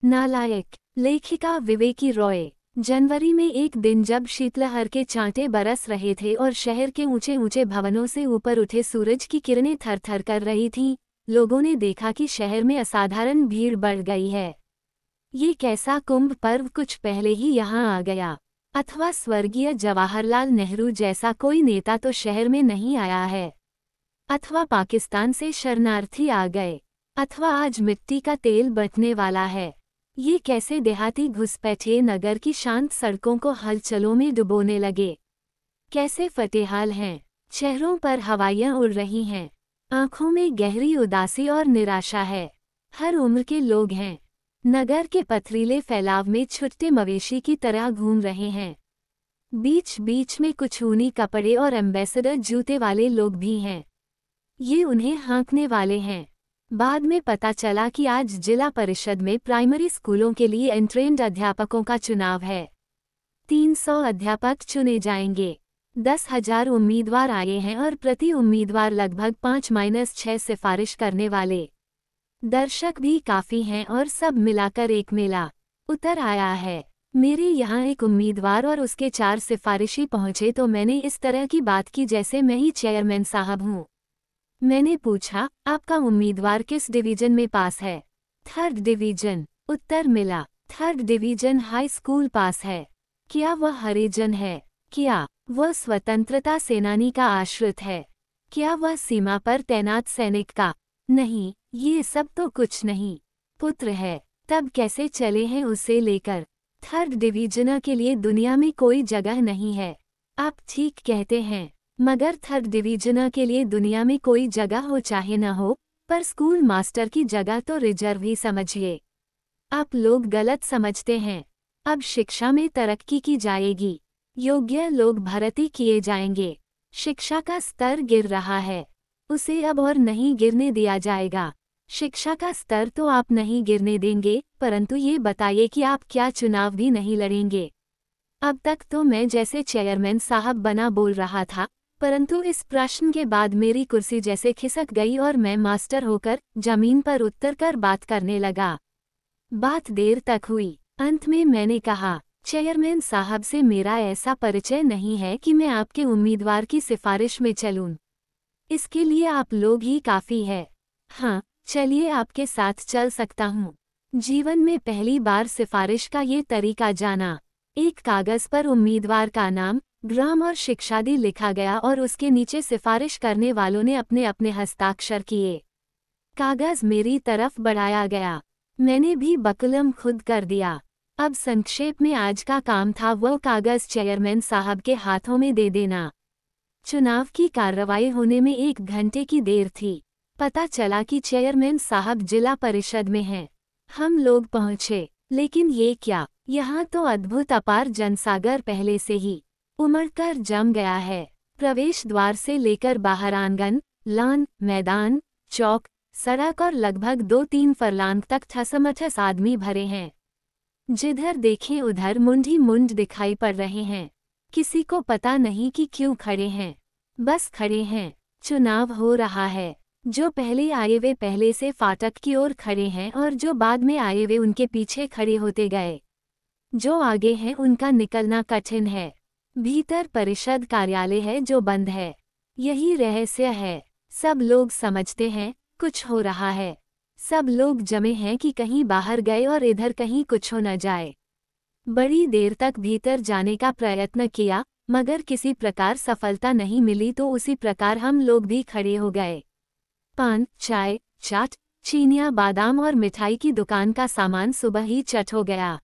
नालायक। लेखिका विवेकी रॉय। जनवरी में एक दिन जब शीतलहर के छांटे बरस रहे थे और शहर के ऊंचे ऊंचे भवनों से ऊपर उठे सूरज की किरणें थरथर कर रही थीं, लोगों ने देखा कि शहर में असाधारण भीड़ बढ़ गई है। ये कैसा कुंभ पर्व कुछ पहले ही यहाँ आ गया। अथवा स्वर्गीय जवाहरलाल नेहरू जैसा कोई नेता तो शहर में नहीं आया है। अथवा पाकिस्तान से शरणार्थी आ गए। अथवा आज मिट्टी का तेल बटने वाला है। ये कैसे देहाती घुसपैठिए नगर की शांत सड़कों को हलचलों में डुबोने लगे। कैसे फतेहाल हैं। चेहरों पर हवाइयाँ उड़ रही हैं। आंखों में गहरी उदासी और निराशा है। हर उम्र के लोग हैं। नगर के पथरीले फैलाव में छुट्टे मवेशी की तरह घूम रहे हैं। बीच बीच में कुछ ऊनी कपड़े और एम्बेसडर जूते वाले लोग भी हैं। ये उन्हें हाँकने वाले हैं। बाद में पता चला कि आज जिला परिषद में प्राइमरी स्कूलों के लिए एंट्रेंड अध्यापकों का चुनाव है। 300 अध्यापक चुने जाएंगे। 10,000 उम्मीदवार आए हैं और प्रति उम्मीदवार लगभग 5-6 सिफारिश करने वाले। दर्शक भी काफ़ी हैं और सब मिलाकर एक मेला उतर आया है। मेरे यहाँ एक उम्मीदवार और उसके 4 सिफारिशी पहुँचे तो मैंने इस तरह की बात की जैसे मैं ही चेयरमैन साहब हूँ। मैंने पूछा, आपका उम्मीदवार किस डिवीजन में पास है? 3rd division. उत्तर मिला। 3rd डिवीजन हाई स्कूल पास है। क्या वह हरिजन है? क्या वह स्वतंत्रता सेनानी का आश्रित है? क्या वह सीमा पर तैनात सैनिक का? नहीं, ये सब तो कुछ नहीं। पुत्र है। तब कैसे चले हैं उसे लेकर? 3rd डिवीजन के लिए दुनिया में कोई जगह नहीं है। आप ठीक कहते हैं, मगर 3rd डिवीजन के लिए दुनिया में कोई जगह हो चाहे न हो, पर स्कूल मास्टर की जगह तो रिजर्व ही समझिए। आप लोग गलत समझते हैं। अब शिक्षा में तरक्की की जाएगी। योग्य लोग भर्ती किए जाएंगे। शिक्षा का स्तर गिर रहा है, उसे अब और नहीं गिरने दिया जाएगा। शिक्षा का स्तर तो आप नहीं गिरने देंगे, परंतु ये बताइए कि आप क्या चुनाव भी नहीं लड़ेंगे? अब तक तो मैं जैसे चेयरमैन साहब बना बोल रहा था, परंतु इस प्रश्न के बाद मेरी कुर्सी जैसे खिसक गई और मैं मास्टर होकर जमीन पर उतरकर बात करने लगा। बात देर तक हुई। अंत में मैंने कहा, चेयरमैन साहब से मेरा ऐसा परिचय नहीं है कि मैं आपके उम्मीदवार की सिफारिश में चलूं। इसके लिए आप लोग ही काफ़ी है। हाँ, चलिए आपके साथ चल सकता हूँ। जीवन में पहली बार सिफारिश का ये तरीका जाना। एक कागज़ पर उम्मीदवार का नाम, ग्राम और शिक्षादि लिखा गया और उसके नीचे सिफारिश करने वालों ने अपने अपने हस्ताक्षर किए। कागज़ मेरी तरफ बढ़ाया गया। मैंने भी बकलम खुद कर दिया। अब संक्षेप में आज का काम था वह कागज़ चेयरमैन साहब के हाथों में दे देना। चुनाव की कार्रवाई होने में 1 घंटे की देर थी। पता चला कि चेयरमैन साहब जिला परिषद में हैं। हम लोग पहुँचे, लेकिन ये क्या, यहाँ तो अद्भुत अपार जनसागर पहले से ही उमड़कर जम गया है। प्रवेश द्वार से लेकर बाहर आंगन, लान, मैदान, चौक, सड़क और लगभग 2-3 फरलांग तक ठसमठस आदमी भरे हैं। जिधर देखें उधर मुंड ही मुंड दिखाई पड़ रहे हैं। किसी को पता नहीं कि क्यों खड़े हैं, बस खड़े हैं। चुनाव हो रहा है। जो पहले आए वे पहले से फाटक की ओर खड़े हैं और जो बाद में आए वे उनके पीछे खड़े होते गए। जो आगे हैं उनका निकलना कठिन है। भीतर परिषद कार्यालय है जो बंद है। यही रहस्य है। सब लोग समझते हैं कुछ हो रहा है। सब लोग जमे हैं कि कहीं बाहर गए और इधर कहीं कुछ हो न जाए। बड़ी देर तक भीतर जाने का प्रयत्न किया, मगर किसी प्रकार सफलता नहीं मिली तो उसी प्रकार हम लोग भी खड़े हो गए। पान, चाय, चाट, चीनियाँ, बादाम और मिठाई की दुकान का सामान सुबह ही चट हो गया।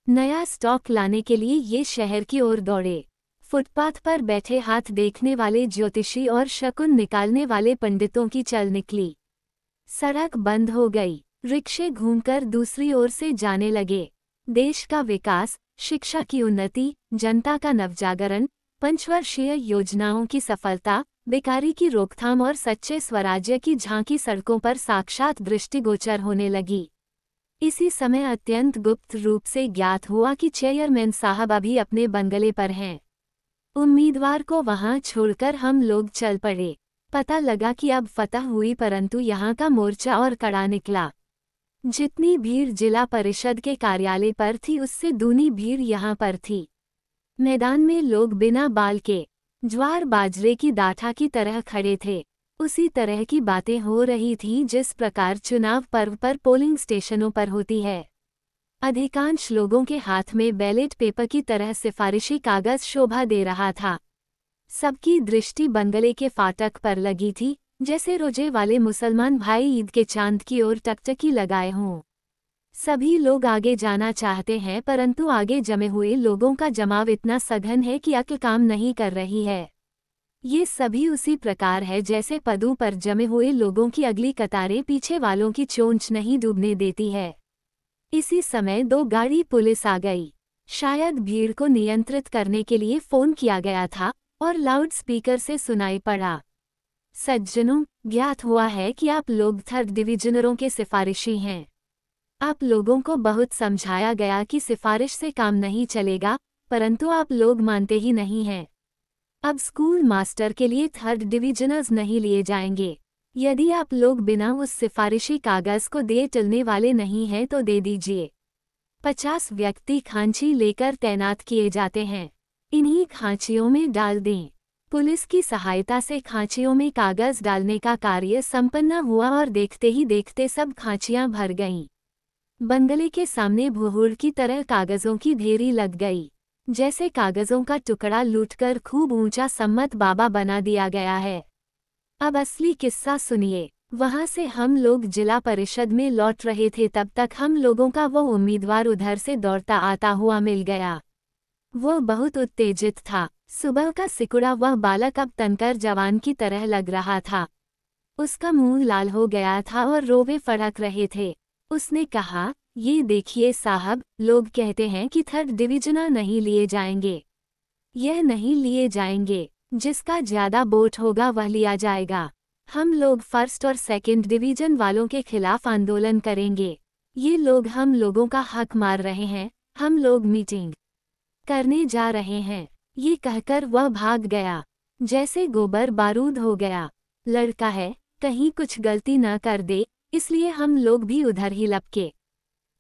नया स्टॉक लाने के लिए ये शहर की ओर दौड़े। फुटपाथ पर बैठे हाथ देखने वाले ज्योतिषी और शकुन निकालने वाले पंडितों की चल निकली। सड़क बंद हो गई। रिक्शे घूमकर दूसरी ओर से जाने लगे। देश का विकास, शिक्षा की उन्नति, जनता का नवजागरण, पंचवर्षीय योजनाओं की सफलता, बेकारी की रोकथाम और सच्चे स्वराज्य की झांकी सड़कों पर साक्षात दृष्टिगोचर होने लगी। इसी समय अत्यंत गुप्त रूप से ज्ञात हुआ कि चेयरमैन साहब अभी अपने बंगले पर हैं। उम्मीदवार को वहां छोड़कर हम लोग चल पड़े। पता लगा कि अब फतह हुई, परंतु यहाँ का मोर्चा और कड़ा निकला। जितनी भीड़ जिला परिषद के कार्यालय पर थी उससे दूनी भीड़ यहाँ पर थी। मैदान में लोग बिना बाल के ज्वार बाजरे की डाठा की तरह खड़े थे। उसी तरह की बातें हो रही थीं जिस प्रकार चुनाव पर्व पर पोलिंग स्टेशनों पर होती है। अधिकांश लोगों के हाथ में बैलेट पेपर की तरह सिफारिशी कागज शोभा दे रहा था। सबकी दृष्टि बंगले के फाटक पर लगी थी, जैसे रोजे वाले मुसलमान भाई ईद के चांद की ओर टकटकी लगाए हों। सभी लोग आगे जाना चाहते हैं, परंतु आगे जमे हुए लोगों का जमाव इतना सघन है कि अक्ल काम नहीं कर रही है। ये सभी उसी प्रकार है जैसे पदों पर जमे हुए लोगों की अगली कतारें पीछे वालों की चोंच नहीं डूबने देती है। इसी समय 2 गाड़ी पुलिस आ गई। शायद भीड़ को नियंत्रित करने के लिए फोन किया गया था और लाउड स्पीकर से सुनाई पड़ा। सज्जनों, ज्ञात हुआ है कि आप लोग 3rd डिवीजनरों के सिफारिशी हैं। आप लोगों को बहुत समझाया गया कि सिफारिश से काम नहीं चलेगा, परंतु आप लोग मानते ही नहीं हैं। अब स्कूल मास्टर के लिए 3rd डिवीजनर्स नहीं लिए जाएंगे। यदि आप लोग बिना उस सिफारिशी कागज को दिए टलने वाले नहीं हैं तो दे दीजिए। 50 व्यक्ति खांची लेकर तैनात किए जाते हैं। इन्हीं खांचियों में डाल दें। पुलिस की सहायता से खांचियों में कागज डालने का कार्य संपन्न हुआ और देखते ही देखते सब खांचियां भर गईं। बंगले के सामने भुहुड़ की तरह कागजों की ढेरी लग गई। जैसे कागजों का टुकड़ा लूटकर खूब ऊंचा सम्मत बाबा बना दिया गया है। अब असली किस्सा सुनिए। वहां से हम लोग जिला परिषद में लौट रहे थे, तब तक हम लोगों का वो उम्मीदवार उधर से दौड़ता आता हुआ मिल गया। वो बहुत उत्तेजित था। सुबह का सिकुड़ा वह बालक अब तनकर जवान की तरह लग रहा था। उसका मुंह लाल हो गया था और रोवे फड़क रहे थे। उसने कहा, ये देखिए साहब, लोग कहते हैं कि 3rd डिवीजनर नहीं लिए जाएंगे। यह नहीं लिए जाएंगे। जिसका ज्यादा वोट होगा वह लिया जाएगा। हम लोग 1st और 2nd डिवीजन वालों के खिलाफ आंदोलन करेंगे। ये लोग हम लोगों का हक मार रहे हैं। हम लोग मीटिंग करने जा रहे हैं। ये कहकर वह भाग गया। जैसे गोबर बारूद हो गया। लड़का है, कहीं कुछ गलती न कर दे, इसलिए हम लोग भी उधर ही लपके।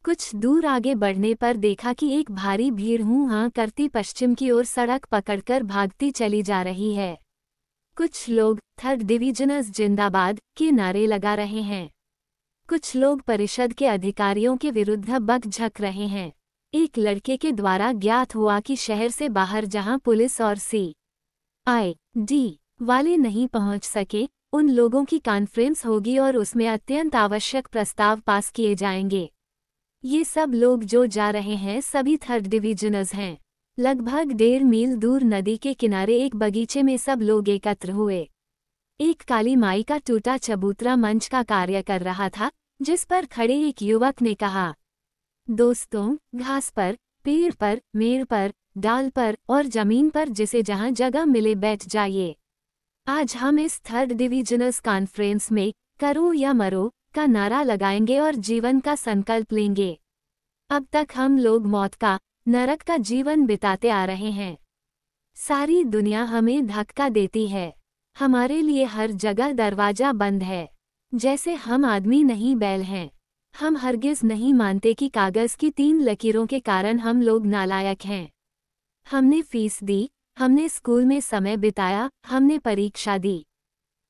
कुछ दूर आगे बढ़ने पर देखा कि एक भारी भीड़ हूँ हाँ करती पश्चिम की ओर सड़क पकड़कर भागती चली जा रही है। कुछ लोग 3rd डिवीजनर्स जिंदाबाद के नारे लगा रहे हैं। कुछ लोग परिषद के अधिकारियों के विरुद्ध बक-झक रहे हैं। एक लड़के के द्वारा ज्ञात हुआ कि शहर से बाहर जहां पुलिस और CID वाले नहीं पहुंच सके, उन लोगों की कॉन्फ्रेंस होगी और उसमें अत्यंत आवश्यक प्रस्ताव पास किए जाएंगे। ये सब लोग जो जा रहे हैं सभी 3rd डिवीजनर्स हैं। लगभग 1.5 मील दूर नदी के किनारे एक बगीचे में सब लोग एकत्र हुए। एक काली माई का टूटा चबूतरा मंच का कार्य कर रहा था, जिस पर खड़े एक युवक ने कहा, दोस्तों, घास पर, पेड़ पर, मेड़ पर, डाल पर और जमीन पर जिसे जहां जगह मिले बैठ जाइए। आज हम इस 3rd डिवीजनर्स कॉन्फ्रेंस में करो या मरो का नारा लगाएंगे और जीवन का संकल्प लेंगे। अब तक हम लोग मौत का, नरक का जीवन बिताते आ रहे हैं। सारी दुनिया हमें धक्का देती है। हमारे लिए हर जगह दरवाजा बंद है। जैसे हम आदमी नहीं बैल हैं। हम हरगिज नहीं मानते कि कागज की 3 लकीरों के कारण हम लोग नालायक हैं। हमने फीस दी, हमने स्कूल में समय बिताया, हमने परीक्षा दी।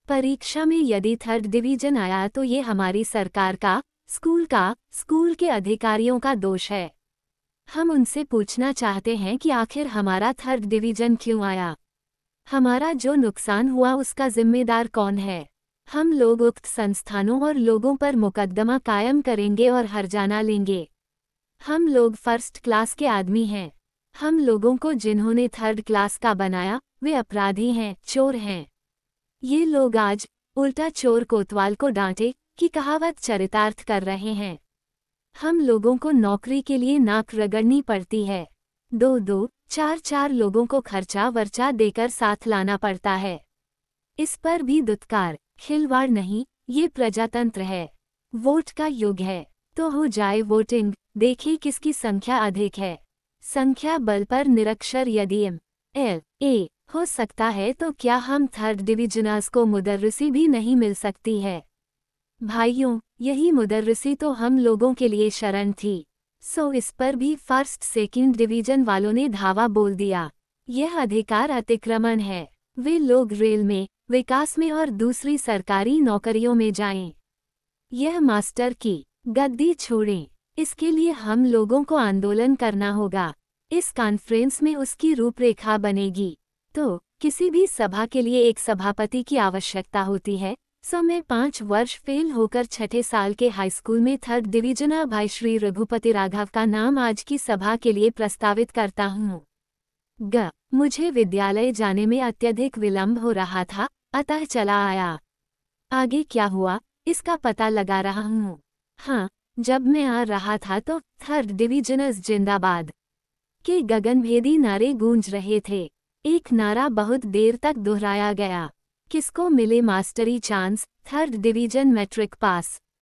परीक्षा में यदि 3rd डिवीजन आया तो ये हमारी सरकार का, स्कूल के अधिकारियों का दोष है। हम उनसे पूछना चाहते हैं कि आखिर हमारा 3rd डिवीजन क्यों आया? हमारा जो नुकसान हुआ उसका जिम्मेदार कौन है? हम लोग उक्त संस्थानों और लोगों पर मुकदमा कायम करेंगे और हर्जाना लेंगे। हम लोग 1st क्लास के आदमी हैं। हम लोगों को जिन्होंने 3rd क्लास का बनाया, वे अपराधी हैं, चोर हैं। ये लोग आज उल्टा चोर कोतवाल को डांटे की कहावत चरितार्थ कर रहे हैं। हम लोगों को नौकरी के लिए नाक रगड़नी पड़ती है। 2-2, 4-4 लोगों को खर्चा वर्चा देकर साथ लाना पड़ता है। इस पर भी दुत्कार, खिलवाड़ नहीं, ये प्रजातंत्र है। वोट का युग है, तो हो जाए वोटिंग, देखें किसकी संख्या अधिक है। संख्या बल पर निरक्षर यदि MLA हो सकता है तो क्या हम 3rd डिवीजनर्स को मुदर्रिसी भी नहीं मिल सकती है? भाइयों, यही मुदर्रिसी तो हम लोगों के लिए शरण थी। सो इस पर भी फर्स्ट सेकंड डिवीजन वालों ने धावा बोल दिया। यह अधिकार अतिक्रमण है। वे लोग रेल में, विकास में और दूसरी सरकारी नौकरियों में जाएं। यह मास्टर की गद्दी छोड़ें। इसके लिए हम लोगों को आंदोलन करना होगा। इस कॉन्फ्रेंस में उसकी रूपरेखा बनेगी। तो किसी भी सभा के लिए एक सभापति की आवश्यकता होती है। सो मैं 5 वर्ष फेल होकर छठे साल के हाई स्कूल में 3rd डिवीजन भाई श्री रघुपति राघव का नाम आज की सभा के लिए प्रस्तावित करता हूँ। मुझे विद्यालय जाने में अत्यधिक विलंब हो रहा था, अतः चला आया। आगे क्या हुआ इसका पता लगा रहा हूँ। हाँ, जब मैं आ रहा था तो 3rd डिवीजनर्स जिंदाबाद के गगनभेदी नारे गूंज रहे थे। एक नारा बहुत देर तक दोहराया गया। किसको मिले mastery chance, 3rd division matric पास।